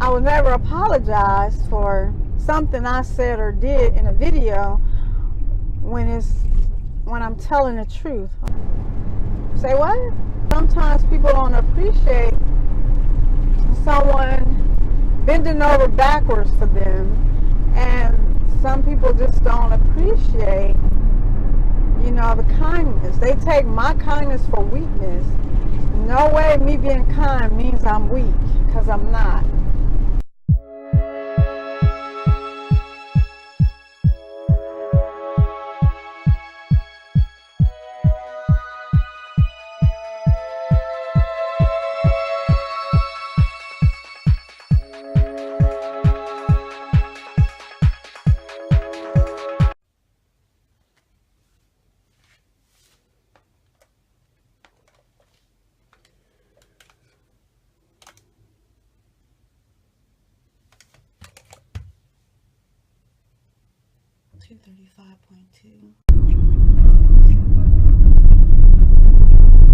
I would never apologize for something I said or did in a video when I'm telling the truth. Say what? Sometimes people don't appreciate someone bending over backwards for them, and some people just don't appreciate, you know, the kindness. They take my kindness for weakness. No way me being kind means I'm weak, because I'm not.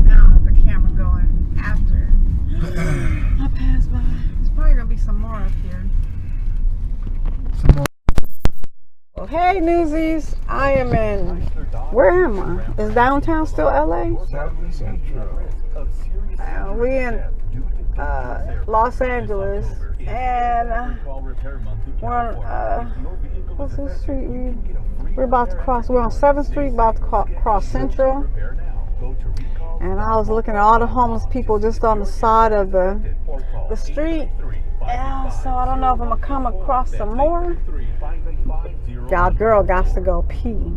Now the camera going after I pass by. There's probably gonna be some more up here. Well, hey newsies, I am in. Where am I? Is downtown still LA? We in Los Angeles, and we're on what's this street? We're about to cross. We're on 7th Street, about to cross Central. And I was looking at all the homeless people just on the side of the street. And so I don't know if I'm gonna come across some more. Y'all girl got to go pee.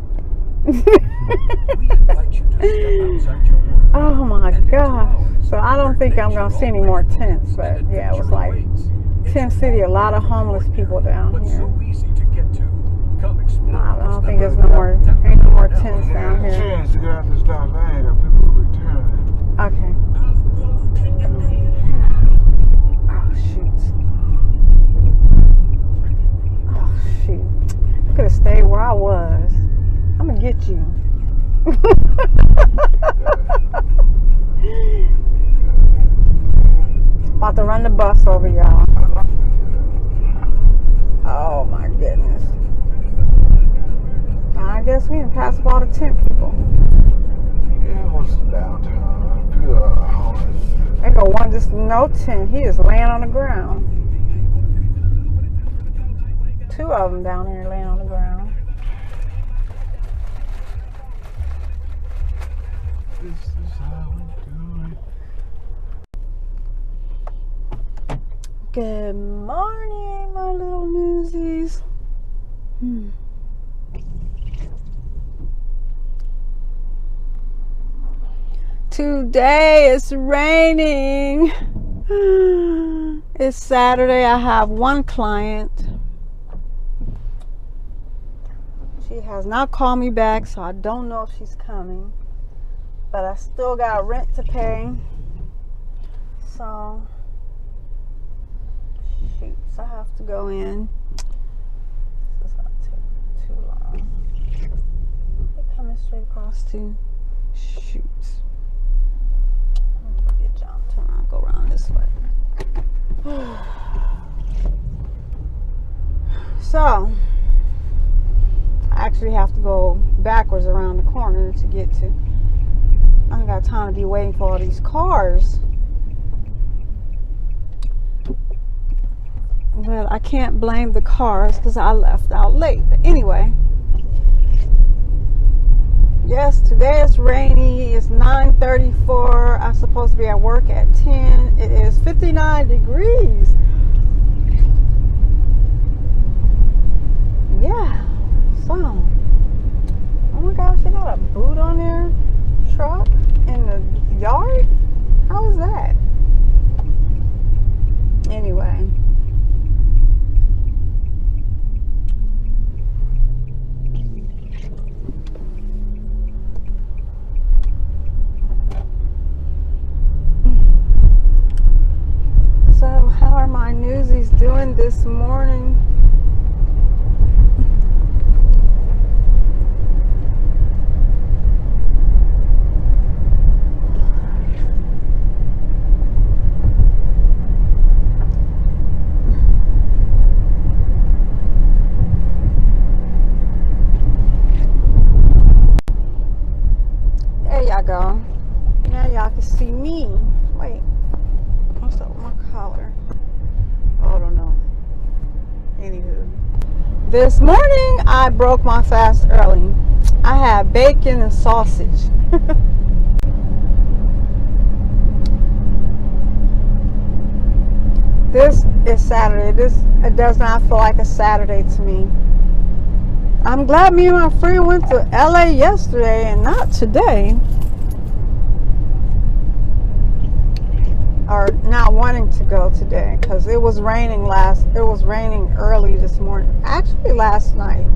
Oh my gosh. So I don't think I'm gonna see any more tents, but yeah, it was like Tent City, a lot of homeless people down here. I don't think there's no more tents down here. Okay. Oh shoot. Oh shoot. I could have stayed where I was. I'm gonna get you. About to run the bus over y'all. Oh my goodness. I guess we didn't pass up all the tent people. Yeah, it was downtown. Pure homeless. There go one, just no tent. He is laying on the ground. 2 of them down here laying on the ground. This is how we do it. Good morning, my little newsies. Today it's raining. It's Saturday. I have one client. She has not called me back, so I don't know if she's coming. But I still got rent to pay. So, shoots, I have to go in. This is gonna take too long. They're coming straight across to shoots. Get John, turn around, go around this way. So, I actually have to go backwards around the corner to get to. I don't got time to be waiting for all these cars. But I can't blame the cars because I left out late. But anyway. Yes, today is rainy. It's 9:34. I'm supposed to be at work at 10. It is 59 degrees. Yeah. So, oh my gosh, you got a boot on there? Truck in the yard? How was that? Anyway. So, how are my newsies doing this morning? This morning I broke my fast early. I had bacon and sausage. This is Saturday. It does not feel like a Saturday to me. I'm glad me and my friend went to LA yesterday and not today. Or not wanting to go today because it was raining early this morning. Actually last night.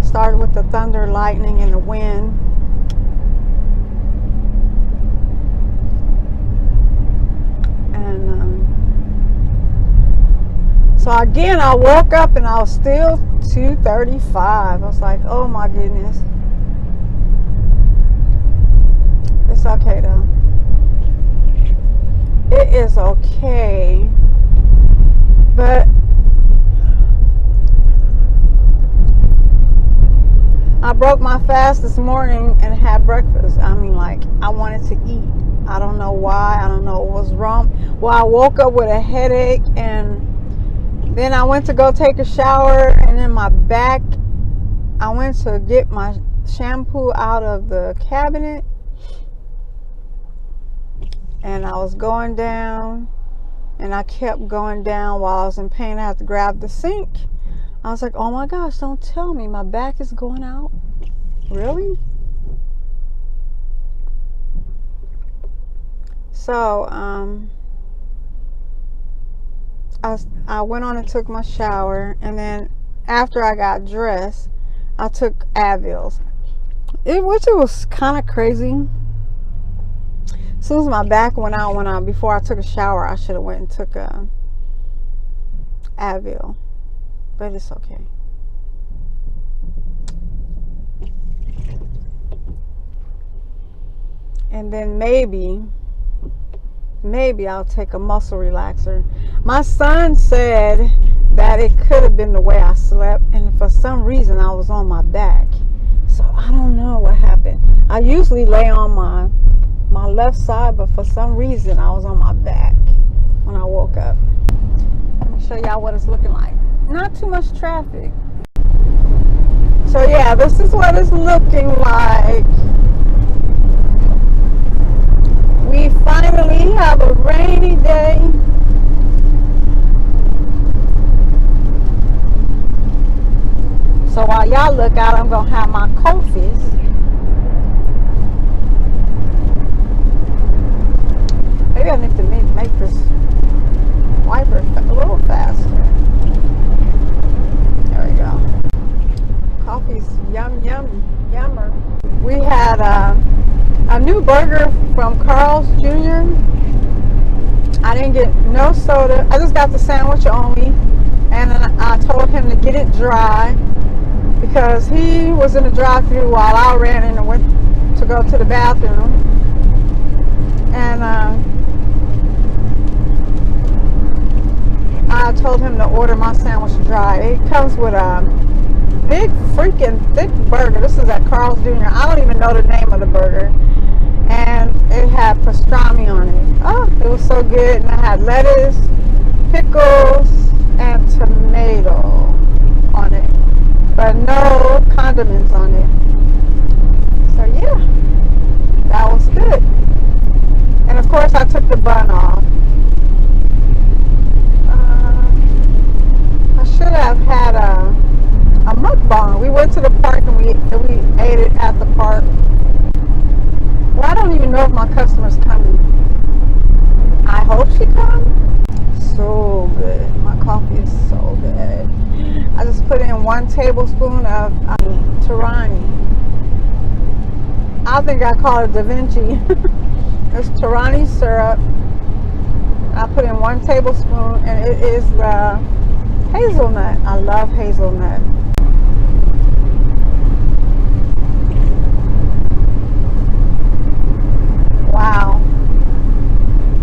Started with the thunder, lightning, and the wind. And so again, I woke up and I was still 235. I was like, oh my goodness. It's okay though. It is okay. But I broke my fast this morning and had breakfast. I mean, like, I wanted to eat. I don't know why. I don't know what was wrong. Well, I woke up with a headache, and then I went to go take a shower, and in my back, I went to get my shampoo out of the cabinet, and I was going down, and I kept going down while I was in pain. I had to grab the sink. I was like, oh my gosh, don't tell me my back is going out. Really? So, I went on and took my shower, and then after I got dressed, I took Advils. Which was kind of crazy. As soon as my back went out, before I took a shower, I should have went and took a Advil. But it's okay. And then maybe I'll take a muscle relaxer. My son said that it could have been the way I slept, and for some reason I was on my back. So I don't know what happened. I usually lay on my left side, but for some reason I was on my back when I woke up. Let me show y'all what it's looking like. Not too much traffic. So yeah, this is what it's looking like. We finally have a rainy day. So while y'all look out, I'm gonna have my coffees. Maybe I need to make this wiper a little faster. There we go. Coffee's yummer. We had a new burger from Carl's Jr. I didn't get no soda. I just got the sandwich only, and then I told him to get it dry because he was in the drive-thru while I ran in and went to go to the bathroom. And I told him to order my sandwich dry. It comes with a big freaking thick burger. This is at Carl's Jr. I don't even know the name of the burger. And it had pastrami on it. Oh, it was so good. And I had lettuce, pickles, and tomato on it, but no condiments on it. So yeah, that was good. And of course I took the bun off. I should have had a mukbang. We went to the park and we ate it at the park. Well, I don't even know if my customer's coming. I hope she comes. So good. My coffee is so good. I just put in 1 tablespoon of Torani. I think I call it Da Vinci. It's Torani syrup. I put in 1 tablespoon, and it is the hazelnut. I love hazelnut. Wow.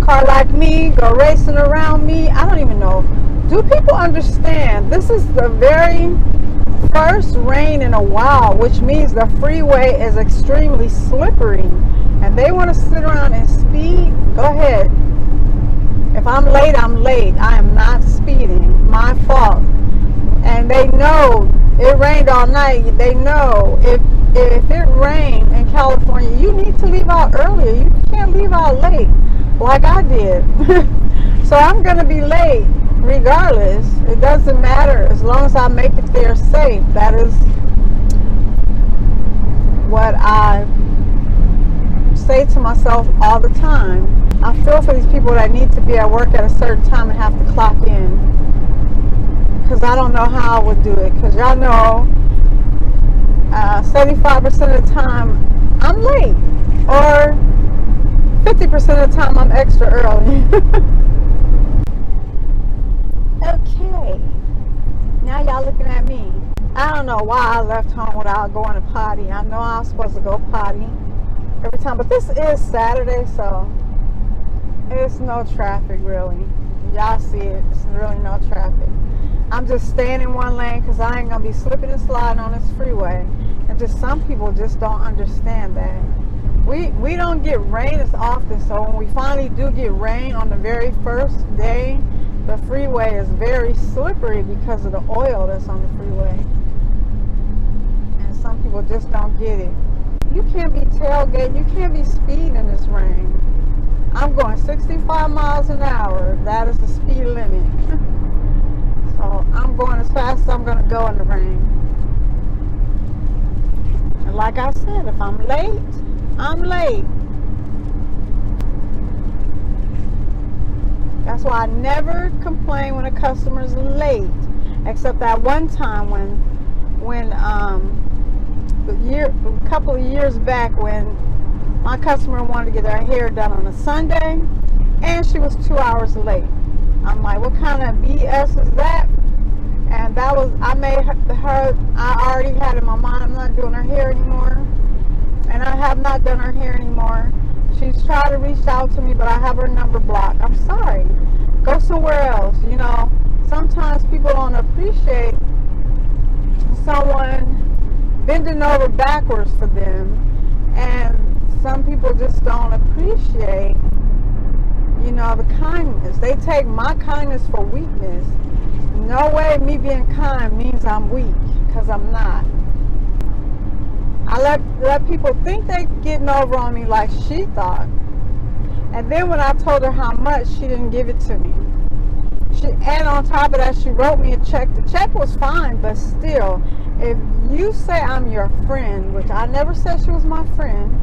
Car like me, go racing around me. I don't even know. Do people understand? This is the very first rain in a while, which means the freeway is extremely slippery. And they want to sit around and speed. Go ahead. If I'm late, I'm late. I am not speeding. My fault. and they know it rained all night. They know if it rained in California, you need to leave out earlier. You can't leave out late like I did. So I'm gonna be late regardless. It doesn't matter as long as I make it there safe. That is what I say to myself all the time. I feel for these people that need to be at work at a certain time and have to clock in, because I don't know how I would do it, because y'all know 75% of the time I'm late, or 50% of the time I'm extra early. Okay, now y'all looking at me. I don't know why I left home without going to potty. I know I was supposed to go potty every time, but this is Saturday, so it's no traffic really. Y'all see it, it's really no traffic. I'm just staying in one lane because I ain't gonna be slipping and sliding on this freeway. And just some people just don't understand that. We don't get rain as often, so when we finally do get rain on the very first day, the freeway is very slippery because of the oil that's on the freeway. And some people just don't get it. You can't be tailgating, you can't be speeding in this rain. I'm going 65 miles an hour. That is the speed limit. So I'm going as fast as I'm going to go in the rain. And like I said, if I'm late, I'm late. That's why I never complain when a customer's late, except that one time when a couple of years back, when my customer wanted to get her hair done on a Sunday, and she was 2 hours late. I'm like, what kind of BS is that? And that was, I already had in my mind, I'm not doing her hair anymore. And I have not done her hair anymore. She's tried to reach out to me, but I have her number blocked. I'm sorry. Go somewhere else. You know, sometimes people don't appreciate someone bending over backwards for them. And some people just don't appreciate, you know, the kindness. They take my kindness for weakness. No way me being kind means I'm weak, because I'm not. I let people think they're getting over on me like she thought. And then when I told her how much, she didn't give it to me. And on top of that, she wrote me a check. The check was fine, but still, if you say I'm your friend, which I never said she was my friend,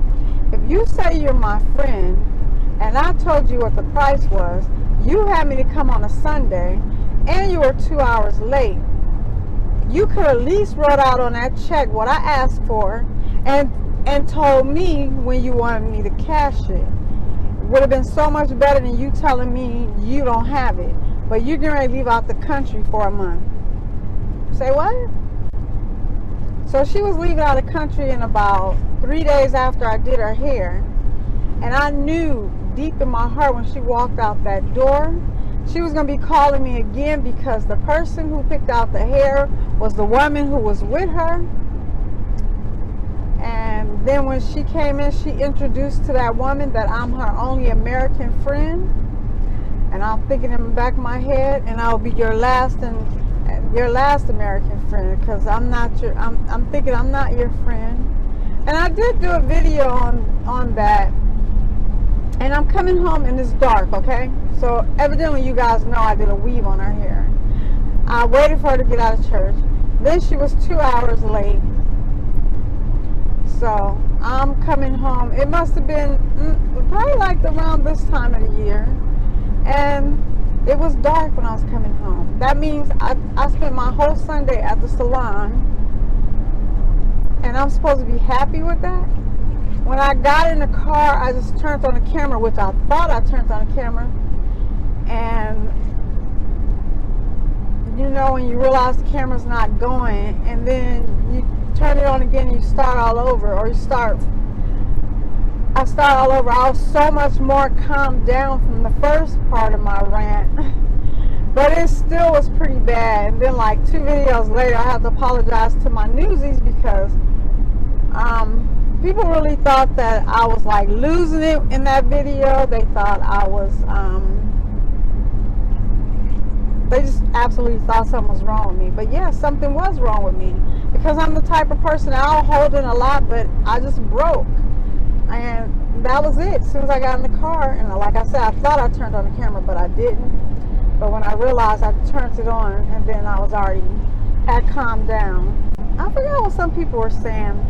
if you say you're my friend, and I told you what the price was, you had me to come on a Sunday, and you were 2 hours late, you could at least wrote out on that check what I asked for, and told me when you wanted me to cash it. Would have been so much better than you telling me you don't have it, but you're getting ready to leave out the country for a month. Say what? So she was leaving out of the country in about 3 days after I did her hair, and I knew deep in my heart when she walked out that door, she was going to be calling me again, because the person who picked out the hair was the woman who was with her. And then when she came in, she introduced to that woman that I'm her only American friend. And I'm thinking in the back of my head, and I'll be your last American friend, because I'm thinking I'm not your friend. And I did do a video on that. And I'm coming home and it's dark, okay? So evidently you guys know I did a weave on her hair. I waited for her to get out of church. Then she was 2 hours late. So I'm coming home. It must have been probably like around this time of the year. And it was dark when I was coming home. That means I spent my whole Sunday at the salon. And I'm supposed to be happy with that? When I got in the car, I just turned on the camera, which I thought I turned on the camera. And, you know, when you realize the camera's not going, and then you turn it on again and you start all over, or I start all over. I was so much more calmed down from the first part of my rant. But it still was pretty bad. And then like 2 videos later, I had to apologize to my newsies, because people really thought that I was like losing it in that video. They thought I was They just absolutely thought something was wrong with me. But yeah, something was wrong with me, because I'm the type of person, I'll hold in a lot, but I just broke. And that was it. As soon as I got in the car, and like I said, I thought I turned on the camera, but I didn't. But when I realized, I turned it on, and then I was already had calmed down. I forgot what some people were saying.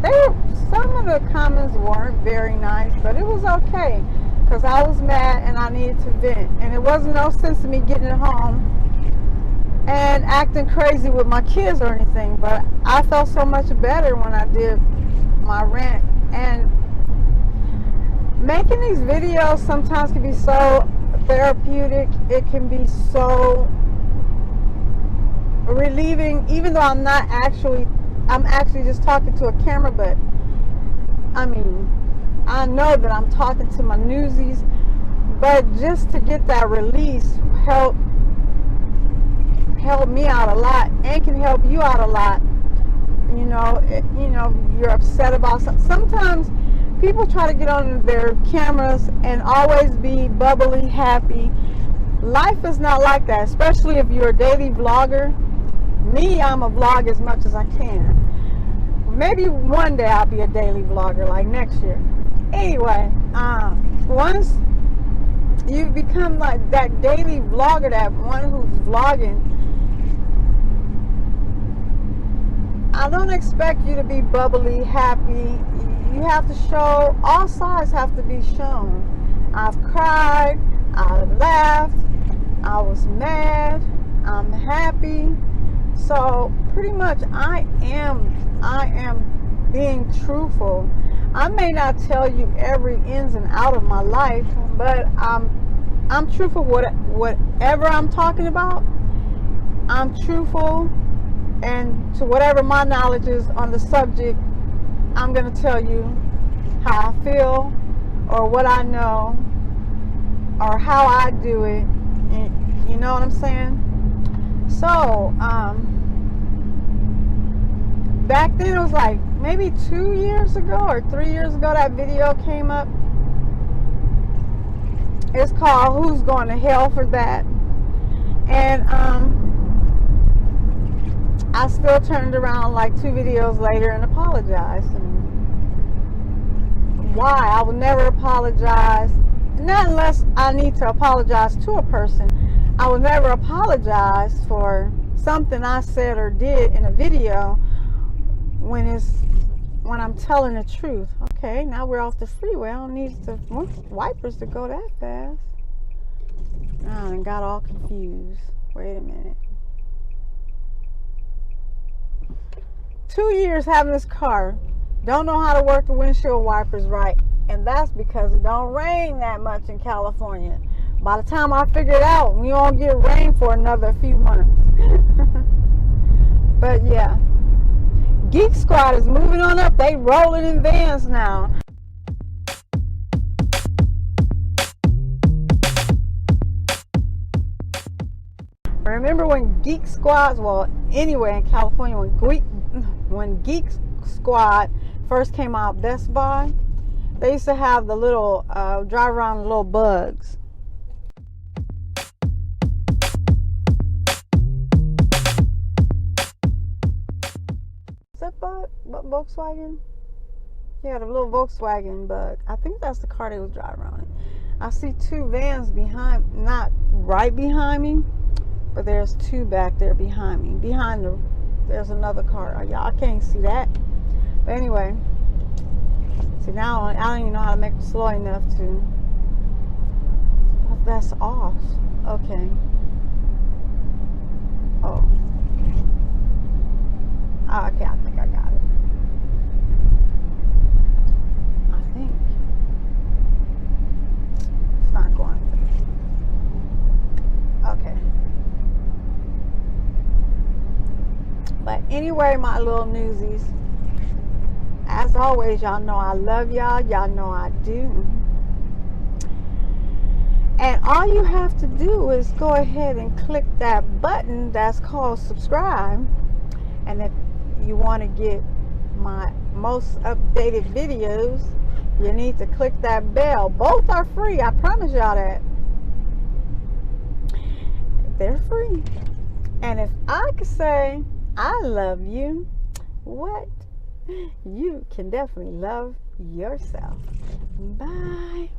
Some of the comments weren't very nice, but it was okay, because I was mad and I needed to vent. And it wasn't no sense of me getting home and acting crazy with my kids or anything, but I felt so much better when I did my rant. And making these videos sometimes can be so therapeutic. It can be so relieving, even though I'm actually just talking to a camera, but I mean, I know that I'm talking to my newsies, but just to get that release helped me out a lot, and can help you out a lot. You know, you're upset about something. Sometimes people try to get on their cameras and always be bubbly, happy. Life is not like that, especially if you're a daily vlogger. Me, I'm a vlog as much as I can. Maybe one day I'll be a daily vlogger, like next year. Anyway, once you become like that daily vlogger, that one who's vlogging, I don't expect you to be bubbly, happy. You have to show, all sides have to be shown. I've cried, I laughed, I was mad, I'm happy. So pretty much I am being truthful. I may not tell you every ins and out of my life, but I'm truthful with whatever I'm talking about. I'm truthful, and to whatever my knowledge is on the subject, I'm going to tell you how I feel, or what I know, or how I do it. And you know what I'm saying? So, back then, it was like maybe 2 years ago or 3 years ago, that video came up. It's called "Who's Going to Hell for That?" And I still turned around like 2 videos later and apologized. And why? I would never apologize, not unless I need to apologize to a person. I would never apologize for something I said or did in a video when I'm telling the truth. Okay, now we're off the freeway. I don't need the wipers to go that fast. I got all confused. Wait a minute. 2 years having this car, don't know how to work the windshield wipers right, and that's because it don't rain that much in California. By the time I figure it out, we won't get rain for another few months. But yeah, Geek Squad is moving on up. They rolling in vans now. Remember when Geek Squads, well, anyway, in California, when Geek Squad first came out, Best Buy, they used to have the little drive around the little bugs. Is that Volkswagen? Yeah, the little Volkswagen bug. I think that's the car they was driving around in. I see 2 vans behind, not right behind me, but there's 2 back there behind me. There's another car. Y'all can't see that. But anyway, see, now I don't even know how to make it slow enough to. Oh, that's off. Okay. Oh. Okay, I think I got it. I think. It's not going. Okay. But anyway, my little newsies, as always, y'all know I love y'all. Y'all know I do. And all you have to do is go ahead and click that button that's called subscribe. And if you want to get my most updated videos, you need to click that bell. Both are free. I promise y'all that. they're free. And if I could say I love you, what? You can definitely love yourself. Bye.